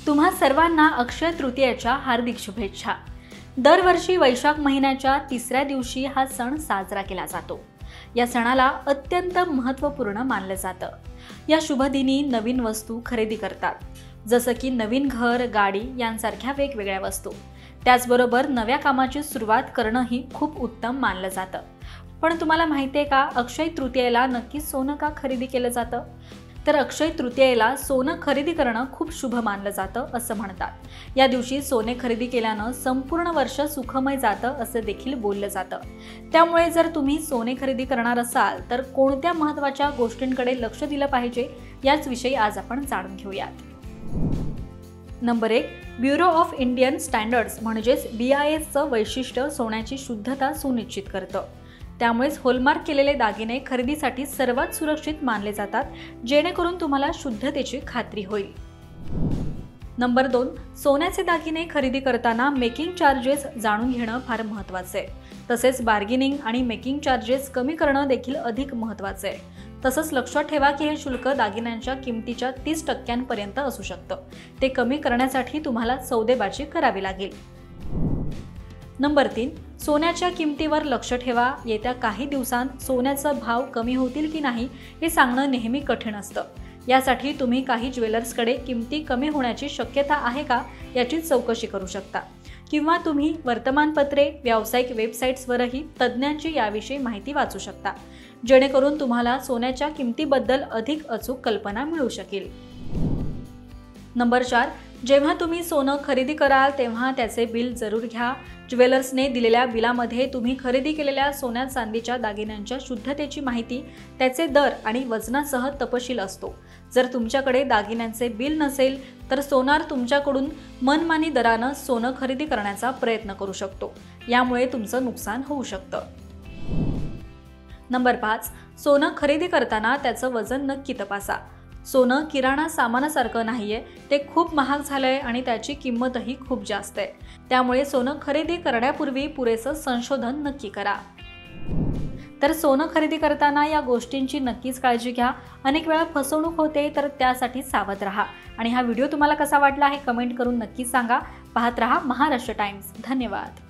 तुम्हा सर्वांना अक्षय तृतीयेच्या हार्दिक शुभेच्छा। दरवर्षी वैशाख महिन्याच्या तिसऱ्या दिवशी हा सण साजरा केला जातो। या सणाला अत्यंत महत्त्वपूर्ण मानलं जातं। या शुभदिनी नवीन वस्तू खरेदी करतात, जसं की नवीन घर, गाडी यांसारख्या वेगवेगळ्या वस्तू। त्याचबरोबर नव्या कामाची सुरुवात करणंही खूप उत्तम मानलं जातं। पण तुम्हाला माहिती आहे का, अक्षय तृतीयेला नक्की सोनं का खरेदी केलं जातं? तर अक्षय तृतीयेला सोनं खरेदी करणं खूप शुभ मानलं जातं असं म्हणतात। या दिवशी सोने खरेदी केल्यानं संपूर्ण वर्ष सुखमय जातं असं देखील बोललं जातं। त्यामुळे जर तुम्ही सोने खरेदी करणार असाल तर कोणत्या महत्त्वाच्या गोष्टींकडे लक्ष दिलं पाहिजे याच विषयी आज आपण जाणून घेऊयात। Number 1, bureau of Indian standards म्हणजेच BISचं वैशिष्ट्य सोन्याची शुद्धता सुनिश्चित करतं। त्यामुळेच हॉलमार्क केलेले दागिने खरेदीसाठी सर्वात सुरक्षित मानले जातात, जेणेकरून तुम्हाला शुद्धतेची खात्री होईल। नंबर 2, सोन्याचे दागिने खरेदी करताना मेकिंग चार्जेस जाणून घेणं फार महत्त्वाचं आहे। तसेच बार्गेनिंग आणि मेकिंग चार्जेस कमी करणं देखील अधिक महत्त्वाचं आहे। तसंच लक्षात ठेवा की हे शुल्क दागिन्यांच्या किमतीच्या 30% असू शकतं। ते कमी करण्यासाठी तुम्हाला सौदेबाजी करावी लागेल। नंबर 3, सोन्याच्या किमतीवर लक्ष ठेवा। येत्या काही दिवसांत सोन्याचा भाव कमी होतील की नाही हे सांगणं नेहमी कठीण असतं। यासाठी तुम्ही काही ज्वेलर्सकडे किमती कमी होण्याची शक्यता आहे का याची चौकशी करू शकता, किंवा तुम्ही वर्तमानपत्रे, व्यावसायिक वेबसाईट्सवरही तज्ज्ञांची याविषयी माहिती वाचू शकता, जेणेकरून तुम्हाला सोन्याच्या किमतीबद्दल अधिक अचूक कल्पना मिळू शकेल। नंबर 4, जेव्हा तुम्ही सोनं खरेदी कराल तेव्हा त्याचे बिल जरूर घ्या। ज्वेलर्सने दिलेल्या बिलामध्ये तुम्ही खरेदी केलेल्या सोन्या चांदीच्या दागिन्यांच्या शुद्धतेची माहिती, त्याचे दर आणि वजनासह तपशील असतो। जर तुमच्याकडे दागिन्यांचे बिल नसेल तर सोनार तुमच्याकडून मनमानी दरानं सोनं खरेदी करण्याचा प्रयत्न करू शकतो। यामुळे तुमचं नुकसान होऊ शकतं। नंबर 5, सोनं खरेदी करताना त्याचं वजन नक्की तपासा। सोनं किराणा सामानासारखं नाहीये, ते खूप महाग झालंय आणि त्याची किंमतही खूप जास्त आहे। त्यामुळे सोनं खरेदी करण्यापूर्वी पुरेसं संशोधन नक्की करा। तर सोनं खरेदी करताना या गोष्टींची नक्कीच काळजी घ्या। अनेक वेळा फसवणूक होते, तर त्यासाठी सावध राहा। आणि हा व्हिडिओ तुम्हाला कसा वाटला हे कमेंट करून नक्की सांगा। पाहत रहा महाराष्ट्र टाइम्स। धन्यवाद।